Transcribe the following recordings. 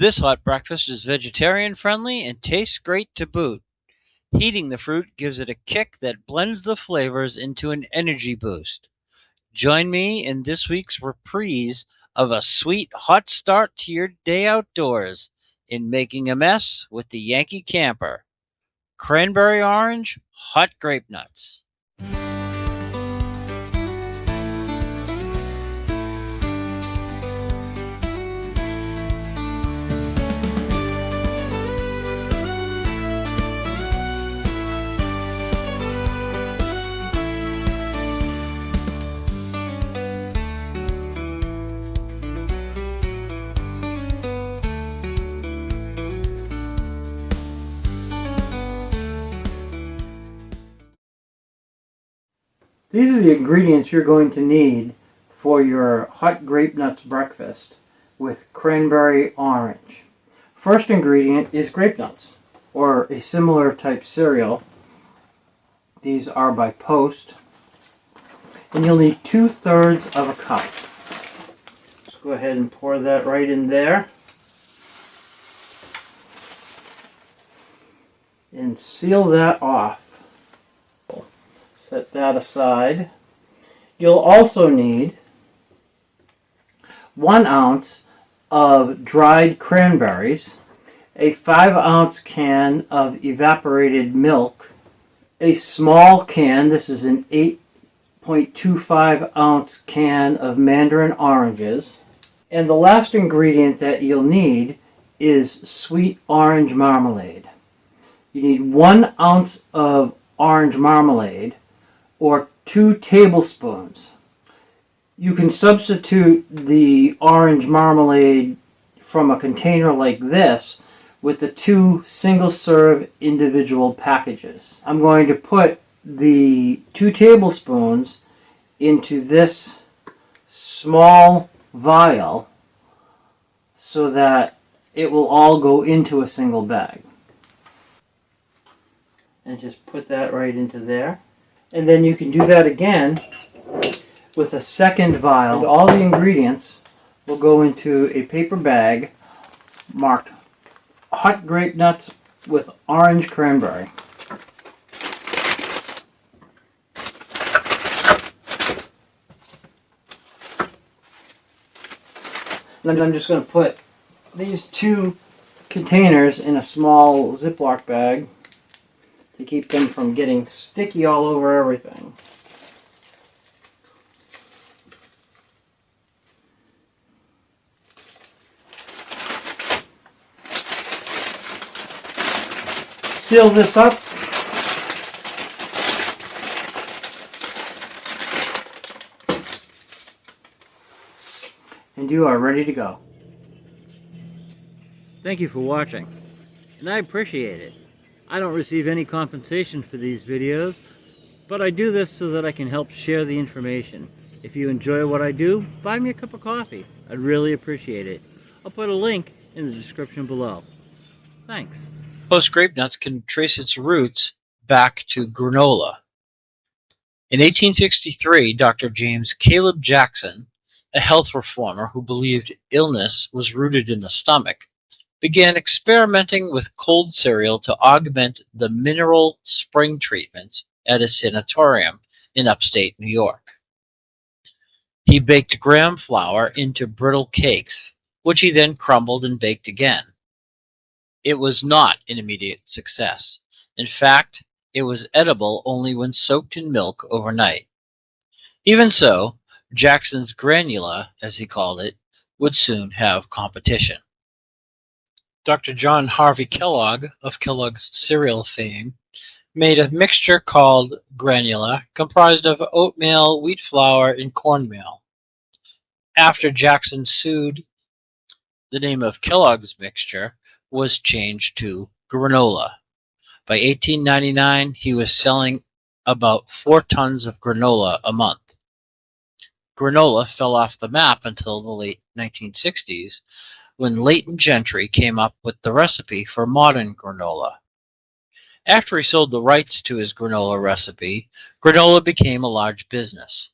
This hot breakfast is vegetarian friendly and tastes great to boot. Heating the fruit gives it a kick that blends the flavors into an energy boost. Join me in this week's reprise of a sweet hot start to your day outdoors in making a mess with the Yankee Camper. Cranberry-Orange Hot Grape-Nuts. These are the ingredients you're going to need for your hot grape nuts breakfast with cranberry orange. First ingredient is grape nuts, or a similar type cereal. These are by Post. And you'll need 2/3 of a cup. Just go ahead and pour that right in there. And seal that off. Set that aside. You'll also need 1 ounce of dried cranberries, a 5-ounce can of evaporated milk, a small can, this is an 8.25-ounce can of mandarin oranges, and the last ingredient that you'll need is sweet orange marmalade. You need 1 ounce of orange marmalade, or 2 tablespoons. You can substitute the orange marmalade from a container like this with the 2 single-serve individual packages. I'm going to put the 2 tablespoons into this small vial so that it will all go into a single bag. And just put that right into there. And then you can do that again with a second vial. And all the ingredients will go into a paper bag marked hot grape nuts with orange cranberry. And I'm just going to put these 2 containers in a small Ziploc bag to keep them from getting sticky all over everything. Seal this up. And you are ready to go. Thank you for watching, and I appreciate it. I don't receive any compensation for these videos, but I do this so that I can help share the information. If you enjoy what I do, buy me a cup of coffee. I'd really appreciate it. I'll put a link in the description below. Thanks. Post grape nuts can trace its roots back to granola. In 1863, Dr. James Caleb Jackson, a health reformer who believed illness was rooted in the stomach, began experimenting with cold cereal to augment the mineral spring treatments at a sanatorium in upstate New York. He baked graham flour into brittle cakes, which he then crumbled and baked again. It was not an immediate success. In fact, it was edible only when soaked in milk overnight. Even so, Jackson's granula, as he called it, would soon have competition. Dr. John Harvey Kellogg, of Kellogg's cereal fame, made a mixture called granula, comprised of oatmeal, wheat flour, and cornmeal. After Jackson sued, the name of Kellogg's mixture was changed to granola. By 1899, he was selling about 4 tons of granola a month. Granola fell off the map until the late 1960s, when Leighton Gentry came up with the recipe for modern granola. After he sold the rights to his granola recipe, granola became a large business.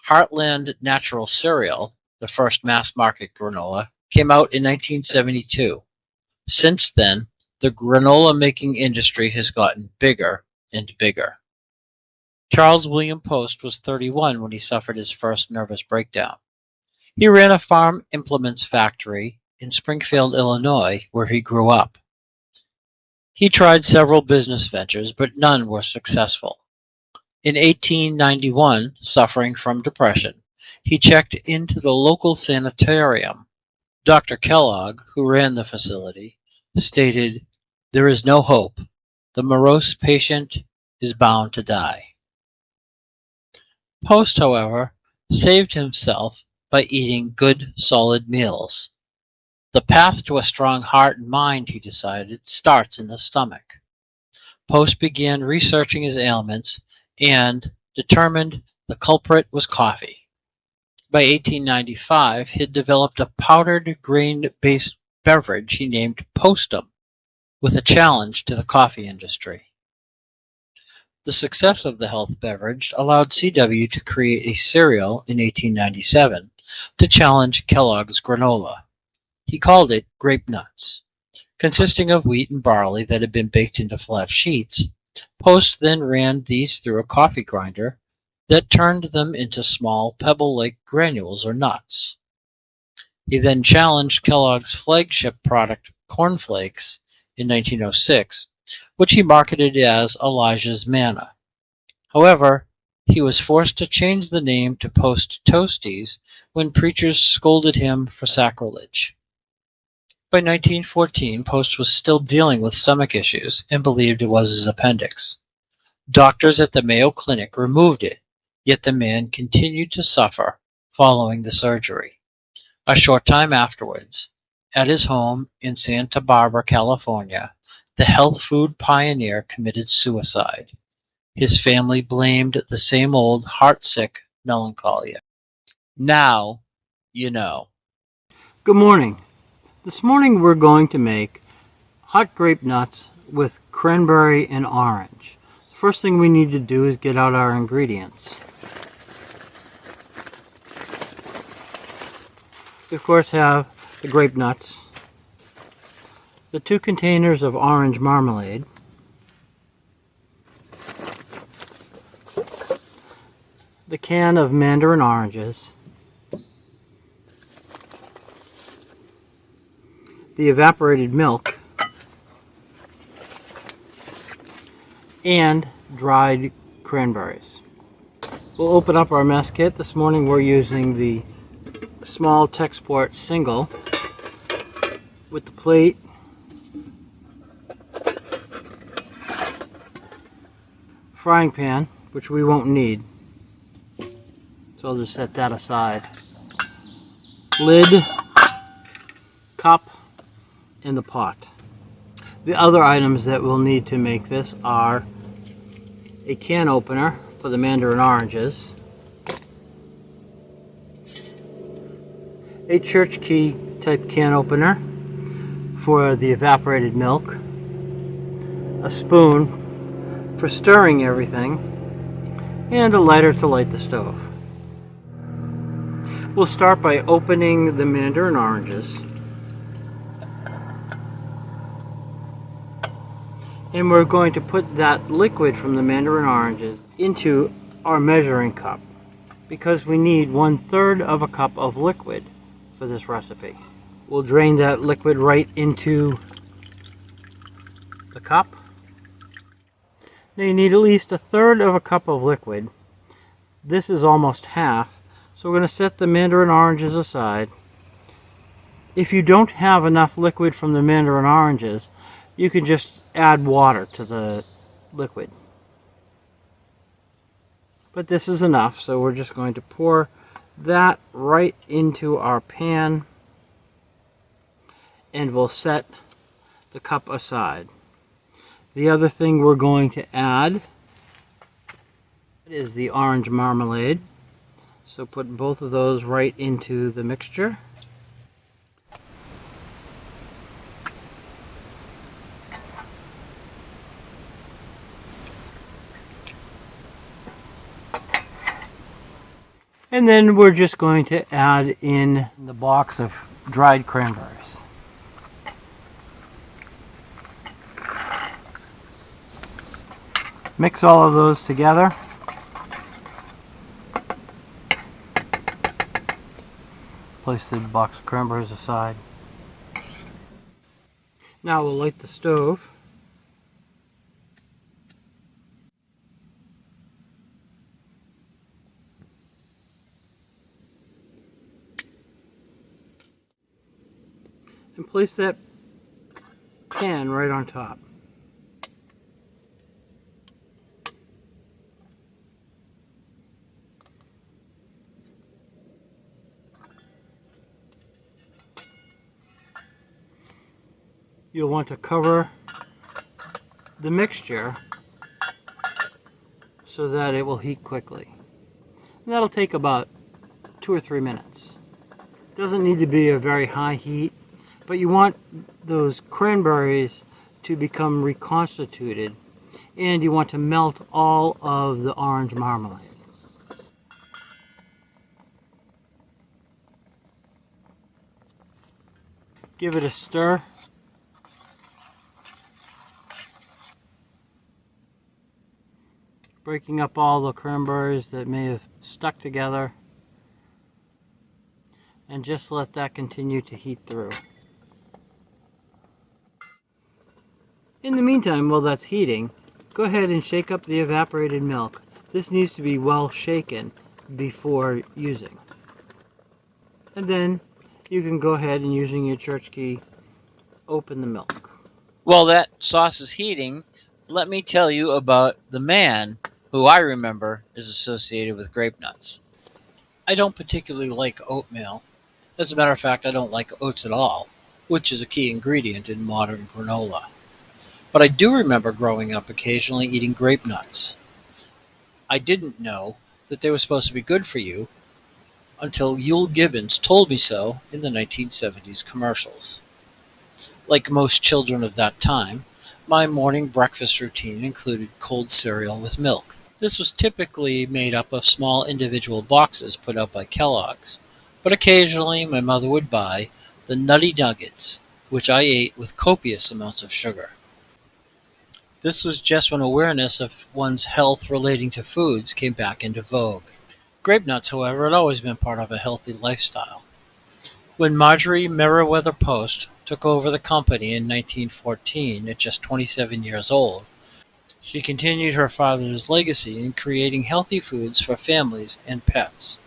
Heartland Natural Cereal, the first mass-market granola, came out in 1972. Since then, the granola making industry has gotten bigger and bigger. Charles William Post was 31 when he suffered his first nervous breakdown. He ran a farm implements factory in Springfield, Illinois, where he grew up. He tried several business ventures, but none were successful. In 1891, suffering from depression, he checked into the local sanitarium. Dr. Kellogg, who ran the facility, stated, "There is no hope. The morose patient is bound to die." Post, however, saved himself by eating good, solid meals. The path to a strong heart and mind, he decided, starts in the stomach. Post began researching his ailments and determined the culprit was coffee. By 1895, he had developed a powdered grain-based beverage he named Postum, with a challenge to the coffee industry. The success of the health beverage allowed CW to create a cereal in 1897 to challenge Kellogg's granola. He called it Grapenuts. Consisting of wheat and barley that had been baked into flat sheets, Post then ran these through a coffee grinder that turned them into small pebble-like granules or nuts. He then challenged Kellogg's flagship product, Corn Flakes, in 1906, which he marketed as Elijah's Manna. However, he was forced to change the name to Post Toasties when preachers scolded him for sacrilege. By 1914, Post was still dealing with stomach issues and believed it was his appendix. Doctors at the Mayo Clinic removed it, yet the man continued to suffer following the surgery. A short time afterwards, at his home in Santa Barbara, California, the health food pioneer committed suicide. His family blamed the same old heart-sick melancholia. Now you know. Good morning. This morning we're going to make hot grape nuts with cranberry and orange. The first thing we need to do is get out our ingredients. We of course have the grape nuts, the 2 containers of orange marmalade, the can of mandarin oranges, the evaporated milk, and dried cranberries. We'll open up our mess kit. This morning we're using the small Texport single with the plate, frying pan, which we won't need, so I'll just set that aside, lid, cup, and the pot. The other items that we'll need to make this are a can opener for the mandarin oranges, a church key type can opener for the evaporated milk, a spoon for stirring everything, and a lighter to light the stove. We'll start by opening the mandarin oranges, and we're going to put that liquid from the mandarin oranges into our measuring cup because we need 1/3 of a cup of liquid for this recipe. We'll drain that liquid right into the cup. Now you need at least 1/3 of a cup of liquid. This is almost half, so we're going to set the mandarin oranges aside. If you don't have enough liquid from the mandarin oranges, you can just add water to the liquid. But this is enough, so we're just going to pour that right into our pan, and we'll set the cup aside. The other thing we're going to add is the orange marmalade. So put both of those right into the mixture. And then we're just going to add in the box of dried cranberries. Mix all of those together. Place the box of cranberries aside. Now we'll light the stove. And place that pan right on top. You'll want to cover the mixture so that it will heat quickly. And that'll take about 2 or 3 minutes. Doesn't need to be a very high heat, but you want those cranberries to become reconstituted, and you want to melt all of the orange marmalade. Give it a stir. Breaking up all the cranberries that may have stuck together. And just let that continue to heat through. In the meantime, while that's heating, go ahead and shake up the evaporated milk. This needs to be well shaken before using. And then you can go ahead and, using your church key, open the milk. While that sauce is heating, let me tell you about the man who I remember is associated with Grapenuts. I don't particularly like oatmeal. As a matter of fact, I don't like oats at all, which is a key ingredient in modern granola. But I do remember growing up occasionally eating Grapenuts. I didn't know that they were supposed to be good for you until Euell Gibbons told me so in the 1970s commercials. Like most children of that time, my morning breakfast routine included cold cereal with milk. This was typically made up of small individual boxes put out by Kellogg's, but occasionally my mother would buy the Nutty Nuggets, which I ate with copious amounts of sugar. This was just when awareness of one's health relating to foods came back into vogue. Grapenuts, however, had always been part of a healthy lifestyle. When Marjorie Merriweather Post took over the company in 1914 at just 27 years old, she continued her father's legacy in creating healthy foods for families and pets.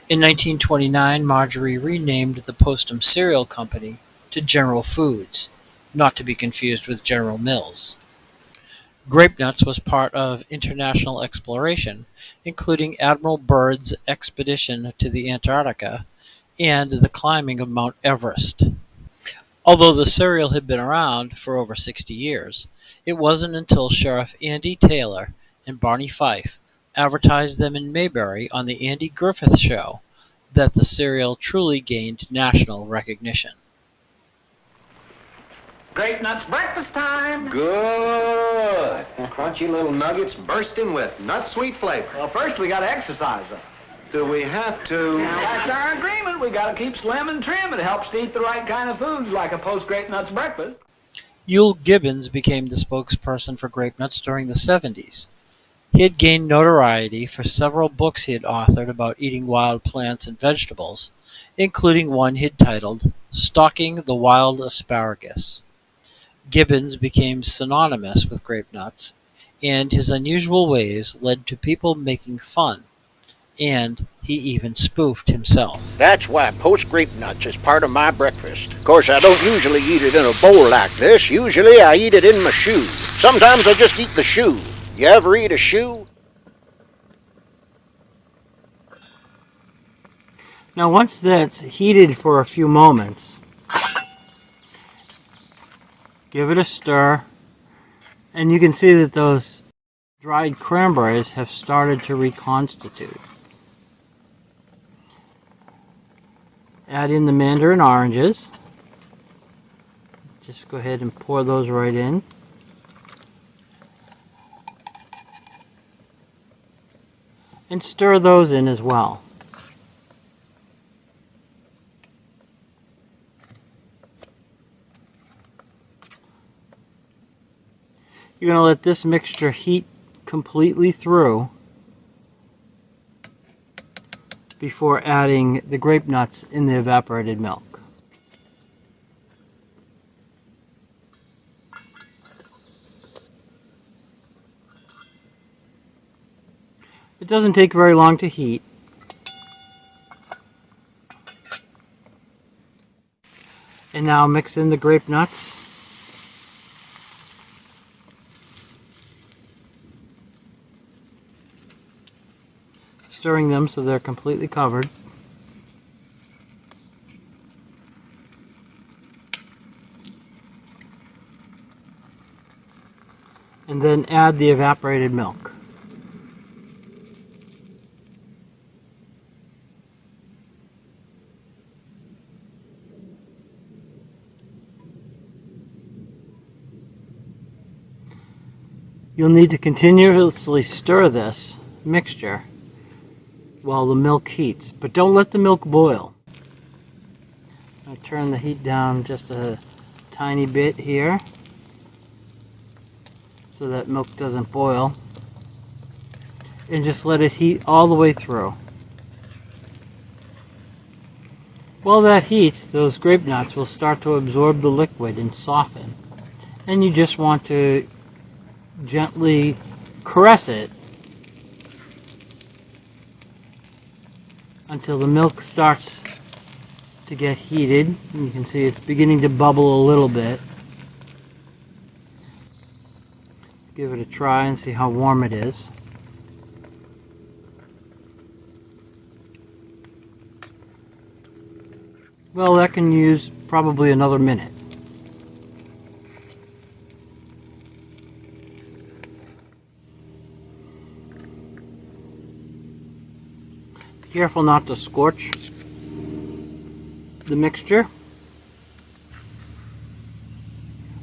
In 1929, Marjorie renamed the Postum Cereal Company to General Foods, not to be confused with General Mills. Grapenuts was part of international exploration, including Admiral Byrd's expedition to the Antarctica and the climbing of Mount Everest. Although the cereal had been around for over 60 years, it wasn't until Sheriff Andy Taylor and Barney Fife advertised them in Mayberry on the Andy Griffith Show that the cereal truly gained national recognition. Grapenuts breakfast time. Good. Crunchy little nuggets bursting with nut sweet flavor. Well, first we got to exercise them. Do we have to? That's our agreement. We got to keep slim and trim. It helps to eat the right kind of foods, like a post-Grapenuts breakfast. Euell Gibbons became the spokesperson for Grapenuts during the 70s. He had gained notoriety for several books he had authored about eating wild plants and vegetables, including one he'd titled Stalking the Wild Asparagus. Gibbons became synonymous with Grapenuts, and his unusual ways led to people making fun, and he even spoofed himself. That's why Post Grapenuts is part of my breakfast. Of course, I don't usually eat it in a bowl like this. Usually I eat it in my shoe. Sometimes I just eat the shoe. You ever eat a shoe? Now once that's heated for a few moments, give it a stir, and you can see that those dried cranberries have started to reconstitute. Add in the mandarin oranges. Just go ahead and pour those right in. And stir those in as well. You're going to let this mixture heat completely through before adding the grape nuts in the evaporated milk. It doesn't take very long to heat. And now mix in the grape nuts. Stirring them so they're completely covered. And then add the evaporated milk. You'll need to continuously stir this mixture while the milk heats, but don't let the milk boil. I turn the heat down just a tiny bit here so that milk doesn't boil, and just let it heat all the way through. While that heats, those grape nuts will start to absorb the liquid and soften, and you just want to gently caress it until the milk starts to get heated. You can see it's beginning to bubble a little bit. Let's give it a try and see how warm it is. Well, that can use probably another minute. Careful not to scorch the mixture.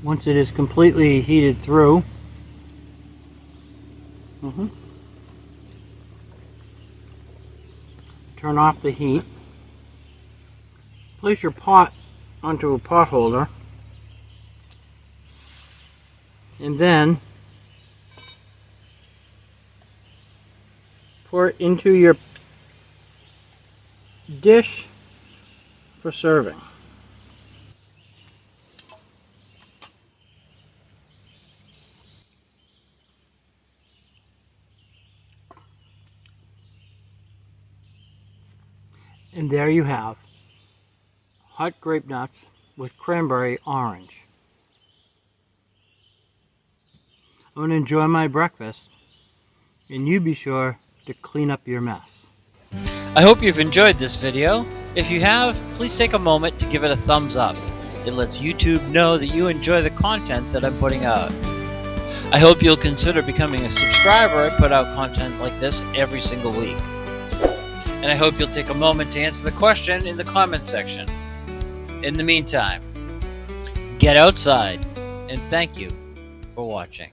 Once it is completely heated through, turn off the heat. Place your pot onto a pot holder, and then pour it into your dish for serving. And there you have hot grape nuts with cranberry orange. I'm going to enjoy my breakfast, and you be sure to clean up your mess. I hope you've enjoyed this video. If you have, please take a moment to give it a thumbs up. It lets YouTube know that you enjoy the content that I'm putting out. I hope you'll consider becoming a subscriber. I put out content like this every single week. And I hope you'll take a moment to answer the question in the comment section. In the meantime, get outside, and thank you for watching.